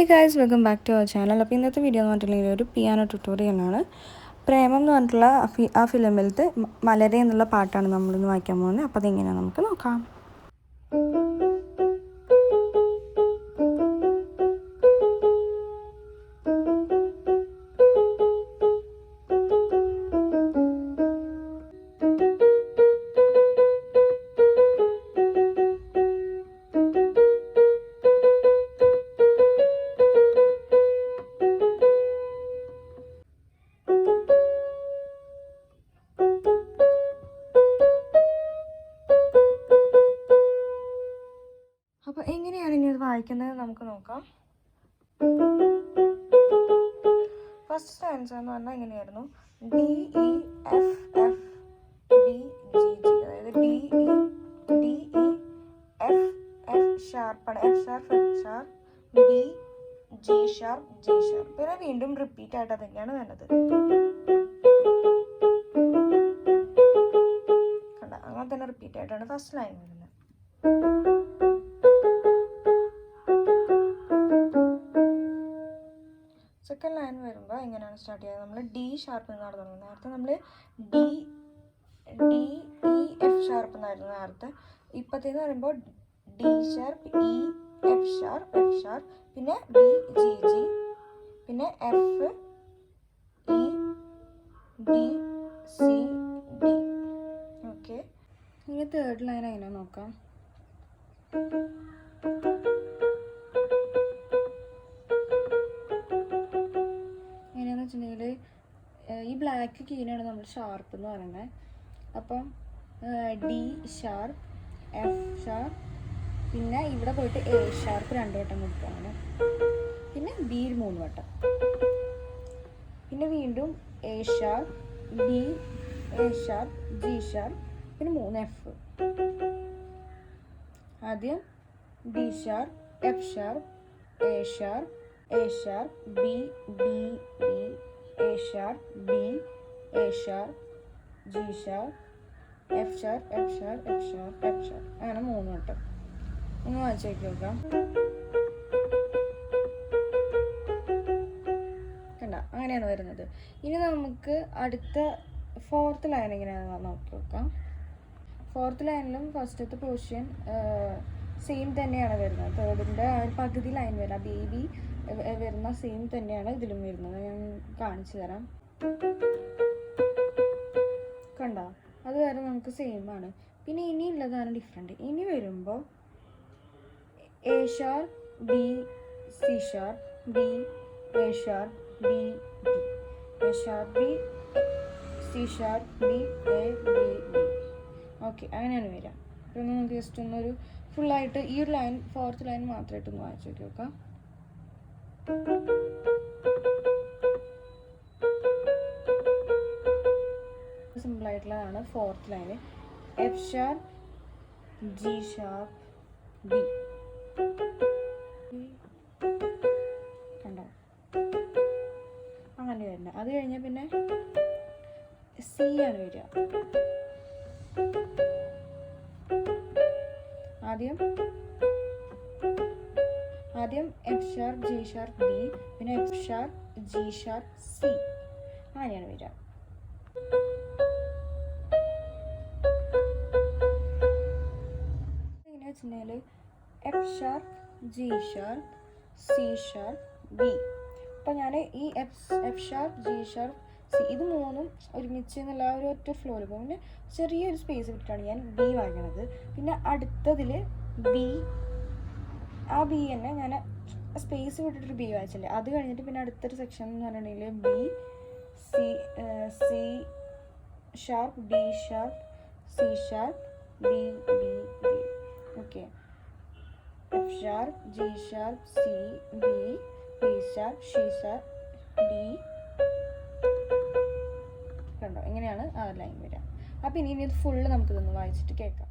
Hey guys, welcome back to our channel. അപ്പോൾ ഇന്നത്തെ video എന്ന് പറഞ്ഞിട്ടുണ്ടെങ്കിൽ ഒരു പിയാനോ ട്യൂട്ടോറിയലാണ്. പ്രേമം എന്ന് പറഞ്ഞിട്ടുള്ള ആ ഫിലിമിലത്തെ മലരെ എന്നുള്ള പാട്ടാണ് നമ്മളിന്ന് വായിക്കാൻ പോകുന്നത്. അപ്പോൾ അതെങ്ങനെയാണ് നമുക്ക് നോക്കാം. അപ്പോൾ എങ്ങനെയാണ് ഇനി ഇത് വായിക്കുന്നത് നമുക്ക് നോക്കാം. ഫസ്റ്റ് സ്റ്റാൻസ എന്ന് പറഞ്ഞാൽ എങ്ങനെയായിരുന്നു, D E F F B G G, അതായത് ഡി ഇ എഫ് എഫ് ഷാർപ്പാണ്, F sharp F sharp, B G sharp G sharp, പിന്നെ വീണ്ടും റിപ്പീറ്റ് ആയിട്ട് അതൊക്കെയാണ് വരുന്നത്. കണ്ട, അങ്ങനെ തന്നെ റിപ്പീറ്റ് ആയിട്ടാണ് ഫസ്റ്റ് ലൈൻ വരുന്നത്. സെക്കൻഡ് ലൈൻ വരുമ്പോൾ എങ്ങനെയാണ് സ്റ്റാർട്ട് ചെയ്യുന്നത്, നമ്മൾ ഡി ഷാർപ്പ് എന്നാണ് തുടങ്ങുന്നത്. നേരത്തെ നമ്മൾ ഡി ഇ എഫ് ഷാർപ്പ് എന്നായിരുന്നു നേരത്തെ. ഇപ്പോഴത്തേന്ന് പറയുമ്പോൾ D sharp E F sharp, പിന്നെ ബി ജി ജി, പിന്നെ F E D C D. Okay, ഇനി തേർഡ് ലൈൻ എങ്ങനെ നോക്കാം. ഈ ബ്ലാക്ക് കീനാണ് നമ്മൾ ഷാർപ്പ് എന്ന് പറയുന്നത്. അപ്പം ഡി ഷാർപ്പ് എഫ് ഷാർപ്പ്, പിന്നെ ഇവിടെ പോയിട്ട് എ ഷാർപ്പ് 2 വട്ടം കൊടുക്കുകയാണ്, പിന്നെ ബി 3 വട്ടം, പിന്നെ വീണ്ടും A sharp B A sharp G sharp, പിന്നെ 3 എഫ്. ആദ്യം D sharp F sharp A sharp B B B A sharp B A sharp G sharp F sharp F sharp F sharp F sharp, അങ്ങനെ 3 വട്ടം. ഒന്ന് വായിച്ചു നോക്കാം. കണ്ട, അങ്ങനെയാണ് വരുന്നത്. ഇനി നമുക്ക് അടുത്ത ഫോർത്ത് ലൈൻ എങ്ങനെയാണെന്ന് നോക്കി നോക്കാം. ഫോർത്ത് ലൈനിലും ഫസ്റ്റത്തെ പോർഷൻ സെയിം തന്നെയാണ് വരുന്നത്. തേർഡിൻ്റെ പകുതി ലൈൻ വരാം, ബേബി വരുന്ന സെയിം തന്നെയാണ് ഇതിലും വരുന്നത്. ഞാൻ കാണിച്ചു തരാം. കണ്ട, അത് വരെ നമുക്ക് സെയിം ആണ്. പിന്നെ ഇനി ഉള്ളതാണ് ഡിഫറെൻറ്റ്. ഇനി വരുമ്പോൾ A sharp B C sharp B A sharp B B A sharp B C sharp B A B B. Okay, അങ്ങനെയാണ് വരിക. അപ്പോൾ നമുക്ക് ജസ്റ്റ് ഒന്നൊരു ഫുള്ളായിട്ട് ഈ ഒരു ലൈൻ, ഫോർത്ത് ലൈൻ മാത്രമായിട്ടൊന്ന് വായിച്ചു നോക്കാം. സിമ്പിൾ ആയിട്ടുള്ളതാണ് fourth line. F sharp G sharp B. കണ്ടോ, അങ്ങനെ വരുന്നത്. അത് കഴിഞ്ഞാൽ പിന്നെ സി ആണ് വരിക. ആദ്യം F sharp G sharp B, പിന്നെ F sharp G sharp C, അങ്ങനെയാണ് വരിക. എങ്ങനെയാ വെച്ചിട്ടുണ്ടെങ്കിൽ F sharp G sharp C sharp B. അപ്പം ഞാൻ ഈ F sharp G sharp C ഇത് 3ഉം ഒരുമിച്ച് എന്നുള്ള ഒരു ഒറ്റ ഫ്ലോയിൽ പോകും. പിന്നെ ചെറിയൊരു സ്പേസ് വിട്ടിട്ടാണ് ഞാൻ ബി വായിക്കണത്. പിന്നെ അടുത്തതിൽ ബി, ആ ബി തന്നെ ഞാൻ സ്പേസ് വിട്ടിട്ടൊരു ബി വായിച്ചില്ലേ, അത് കഴിഞ്ഞിട്ട് പിന്നെ അടുത്തൊരു സെക്ഷൻ എന്ന് പറഞ്ഞിട്ടുണ്ടെങ്കിൽ B C sharp D sharp C sharp B B B. Okay, F sharp G sharp C B B sharp C sharp D. കണ്ടോ, എങ്ങനെയാണ് ആ ലൈൻ വരിക. അപ്പം ഇനി ഇത് ഫുള്ള് നമുക്കിതൊന്ന് വായിച്ചിട്ട് കേൾക്കാം.